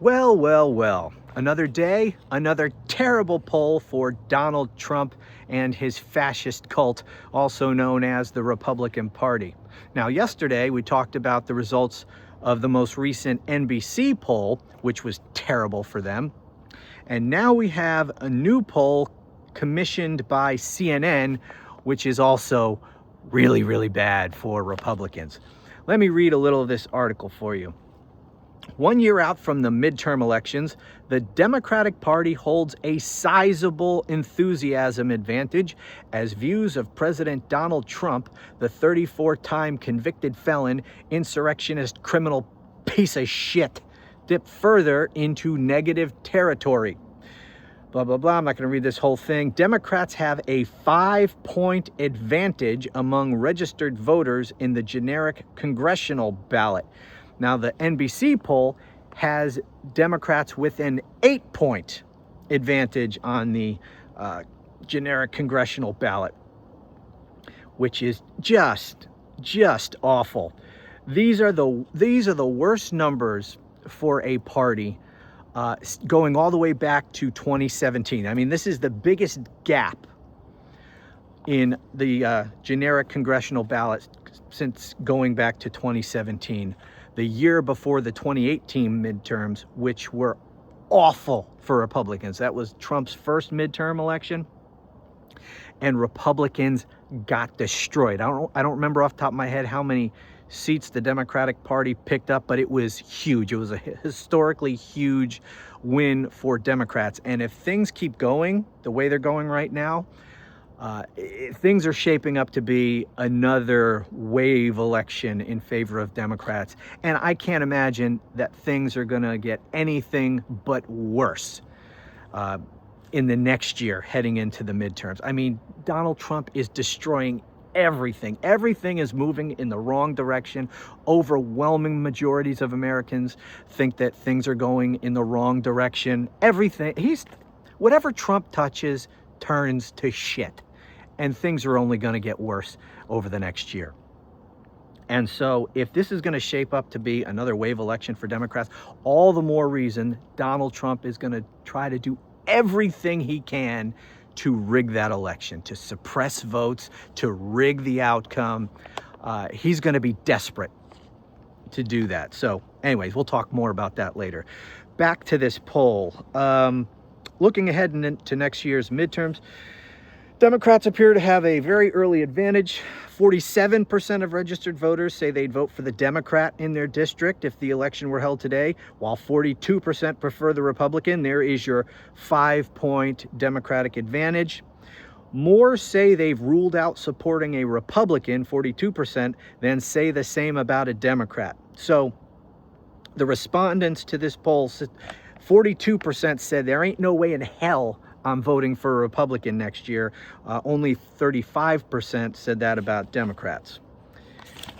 Well, well, well. Another day, another terrible poll for Donald Trump and his fascist cult, also known as the Republican Party. Now, yesterday we talked about the results of the most recent NBC poll, which was terrible for them. And now we have a new poll commissioned by CNN, which is also really, really bad for Republicans. Let me read a little of this article for you. 1 year out from the midterm elections, the Democratic Party holds a sizable enthusiasm advantage as views of President Donald Trump, the 34-time convicted felon, insurrectionist, criminal piece of shit, dip further into negative territory. Blah, blah, blah. I'm not going to read this whole thing. Democrats have a 5-point advantage among registered voters in the generic congressional ballot. Now, the NBC poll has Democrats with an 8-point advantage on the generic congressional ballot, which is just awful. These are the worst numbers for a party going all the way back to 2017. I mean, this is the biggest gap in the generic congressional ballot since going back to 2017. The year before the 2018 midterms, which were awful for Republicans. That was Trump's first midterm election, and Republicans got destroyed. I don't remember off the top of my head how many seats the Democratic Party picked up, but it was huge. It was a historically huge win for Democrats. And if things keep going the way they're going right now, things are shaping up to be another wave election in favor of Democrats. And I can't imagine that things are going to get anything but worse in the next year heading into the midterms. I mean, Donald Trump is destroying everything. Everything is moving in the wrong direction. Overwhelming majorities of Americans think that things are going in the wrong direction. Whatever Trump touches turns to shit. And things are only going to get worse over the next year. And so if this is going to shape up to be another wave election for Democrats, all the more reason Donald Trump is going to try to do everything he can to rig that election, to suppress votes, to rig the outcome. He's going to be desperate to do that. So anyways, we'll talk more about that later. Back to this poll. Looking ahead into next year's midterms, Democrats appear to have a very early advantage. 47% of registered voters say they'd vote for the Democrat in their district if the election were held today, while 42% prefer the Republican. There is your 5-point Democratic advantage. More say they've ruled out supporting a Republican, 42%, than say the same about a Democrat. So the respondents to this poll, 42% said there ain't no way in hell I'm voting for a Republican next year. Only 35% said that about Democrats.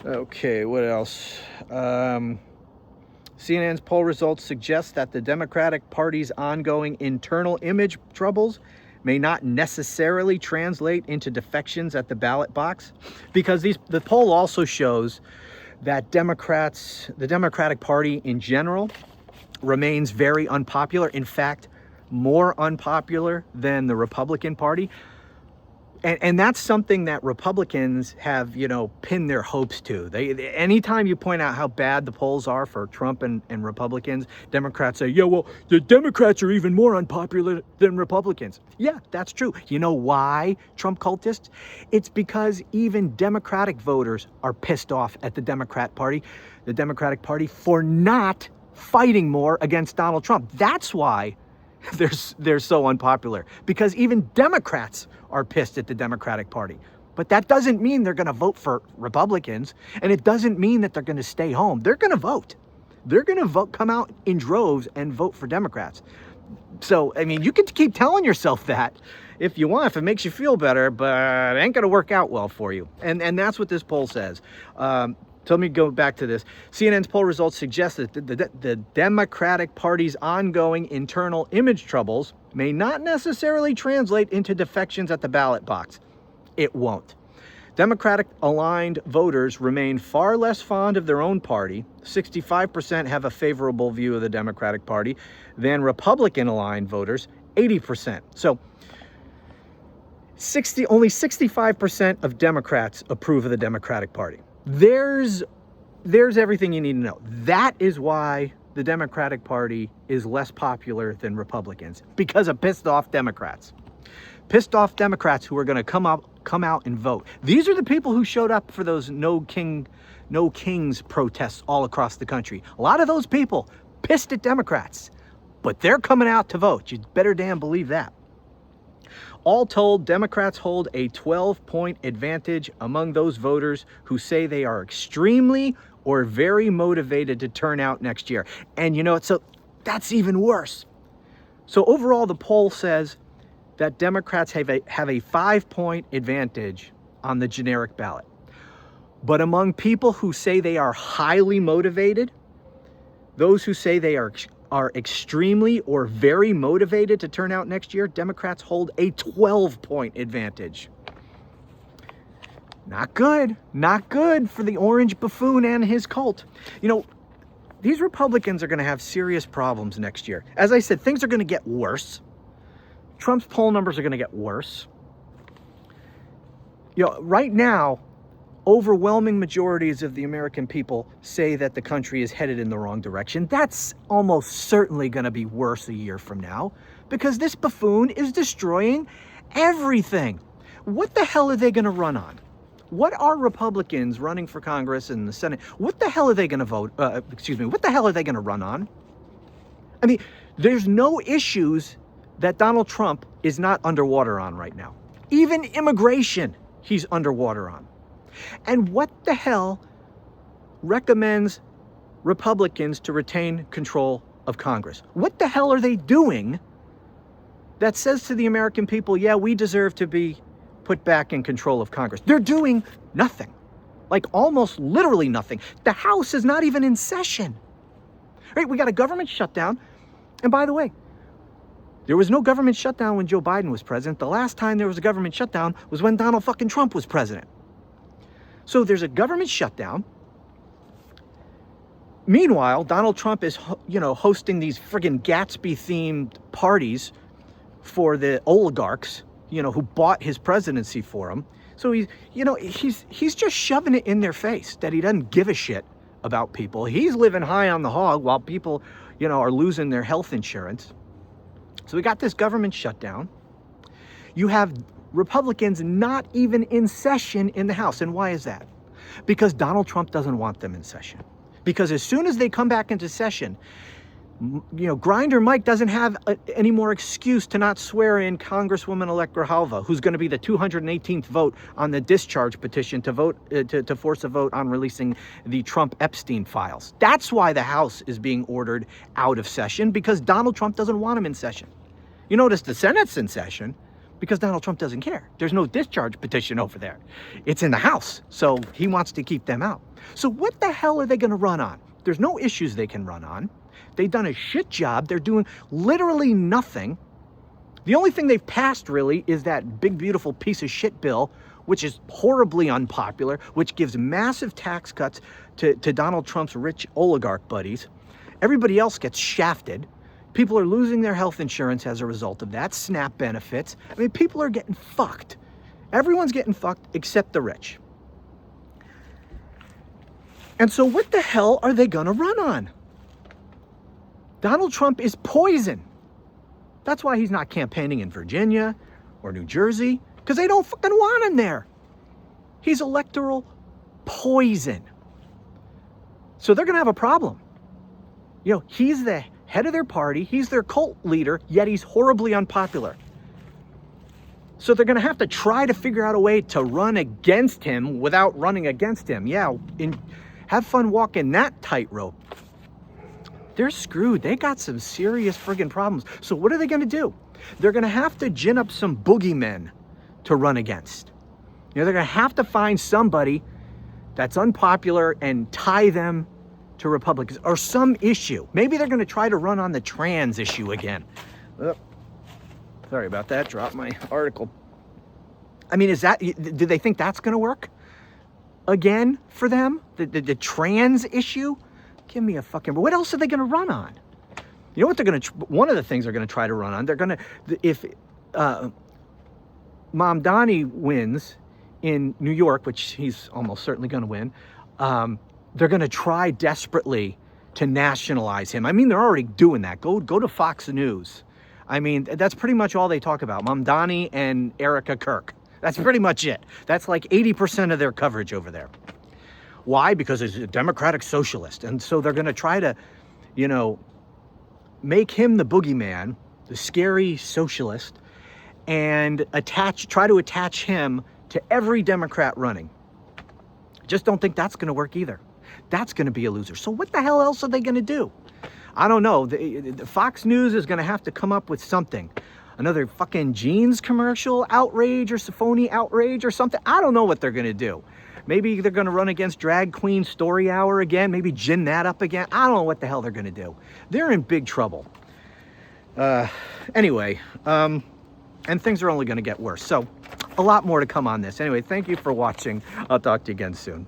Okay, what else? CNN's poll results suggest that the Democratic Party's ongoing internal image troubles may not necessarily translate into defections at the ballot box, because the poll also shows that the Democratic Party in general remains very unpopular. In fact, more unpopular than the Republican Party. And that's something that Republicans have, pinned their hopes to. Anytime you point out how bad the polls are for Trump and Republicans, Democrats say, yeah, well, the Democrats are even more unpopular than Republicans. Yeah, that's true. You know why, Trump cultists? It's because even Democratic voters are pissed off at the Democratic Party for not fighting more against Donald Trump. That's why they're so unpopular, because even Democrats are pissed at the Democratic Party. But that doesn't mean they're going to vote for Republicans, and it doesn't mean that they're going to stay home. They're going to vote. They're going to vote, come out in droves and vote for Democrats. So, I mean, you can keep telling yourself that if you want, if it makes you feel better, but it ain't going to work out well for you. And that's what this poll says. So let me go back to this. CNN's poll results suggest that the Democratic Party's ongoing internal image troubles may not necessarily translate into defections at the ballot box. It won't. Democratic-aligned voters remain far less fond of their own party. 65% have a favorable view of the Democratic Party than Republican-aligned voters, 80%. So only 65% of Democrats approve of the Democratic Party. There's everything you need to know. That is why the Democratic Party is less popular than Republicans, because of pissed off Democrats. Pissed off Democrats who are going to come out and vote. These are the people who showed up for those No Kings protests all across the country. A lot of those people pissed at Democrats, but they're coming out to vote. You better damn believe that. All told, Democrats hold a 12-point advantage among those voters who say they are extremely or very motivated to turn out next year. And you know what? So that's even worse. So overall, the poll says that Democrats have a 5-point advantage on the generic ballot. But among people who say they are highly motivated, those who say they are extremely or very motivated to turn out next year, Democrats hold a 12-point advantage. Not good. Not good for the orange buffoon and his cult. You know, these Republicans are going to have serious problems next year. As I said, things are going to get worse. Trump's poll numbers are going to get worse. You know, right now, overwhelming majorities of the American people say that the country is headed in the wrong direction. That's almost certainly going to be worse a year from now, because this buffoon is destroying everything. What the hell are they going to run on? What are Republicans running for Congress and the Senate? What the hell are they going to vote? What the hell are they going to run on? I mean, there's no issues that Donald Trump is not underwater on right now. Even immigration, he's underwater on. And what the hell recommends Republicans to retain control of Congress? What the hell are they doing that says to the American people, yeah, we deserve to be put back in control of Congress? They're doing nothing. Like almost literally nothing. The House is not even in session. Right? We got a government shutdown. And by the way, there was no government shutdown when Joe Biden was president. The last time there was a government shutdown was when Donald fucking Trump was president. So there's a government shutdown. Meanwhile, Donald Trump is, hosting these friggin' Gatsby-themed parties for the oligarchs, who bought his presidency for him. So he's just shoving it in their face that he doesn't give a shit about people. He's living high on the hog while people, are losing their health insurance. So we got this government shutdown. You have Republicans not even in session in the House. And why is that? Because Donald Trump doesn't want them in session. Because as soon as they come back into session, Grinder Mike doesn't have any more excuse to not swear in Congresswoman-elect Grijalva, who's going to be the 218th vote on the discharge petition to vote to force a vote on releasing the Trump Epstein files. That's why the House is being ordered out of session, because Donald Trump doesn't want them in session. You notice the Senate's in session because Donald Trump doesn't care. There's no discharge petition over there. It's in the House, so he wants to keep them out. So what the hell are they going to run on? There's no issues they can run on. They've done a shit job. They're doing literally nothing. The only thing they've passed really is that big, beautiful piece of shit bill, which is horribly unpopular, which gives massive tax cuts to Donald Trump's rich oligarch buddies. Everybody else gets shafted. People are losing their health insurance as a result of that, SNAP benefits. I mean, people are getting fucked. Everyone's getting fucked except the rich. And so what the hell are they going to run on? Donald Trump is poison. That's why he's not campaigning in Virginia or New Jersey, because they don't fucking want him there. He's electoral poison. So they're going to have a problem. He's the head of their party. He's their cult leader, yet he's horribly unpopular. So they're going to have to try to figure out a way to run against him without running against him. Yeah, have fun walking that tightrope. They're screwed. They got some serious friggin' problems. So what are they going to do? They're going to have to gin up some boogeymen to run against. They're going to have to find somebody that's unpopular and tie them to Republicans or some issue. Maybe they're going to try to run on the trans issue again. Sorry about that. Dropped my article. I mean, do they think that's going to work again for them? The trans issue? Give me a fucking, but what else are they going to run on? You know what they're going to, one of the things they're going to try to run on, they're going to, if Mamdani wins in New York, which he's almost certainly going to win, they're going to try desperately to nationalize him. I mean, they're already doing that. Go to Fox News. I mean, that's pretty much all they talk about. Mamdani and Erica Kirk. That's pretty much it. That's like 80% of their coverage over there. Why? Because he's a democratic socialist. And so they're going to try to, you know, make him the boogeyman, the scary socialist, and try to attach him to every Democrat running. Just don't think that's going to work either. That's going to be a loser. So what the hell else are they going to do? I don't know. The Fox News is going to have to come up with something. Another fucking jeans commercial outrage or phony outrage or something. I don't know what they're going to do. Maybe they're going to run against Drag Queen Story Hour again. Maybe gin that up again. I don't know what the hell they're going to do. They're in big trouble. Anyway, and things are only going to get worse. So a lot more to come on this. Anyway, thank you for watching. I'll talk to you again soon.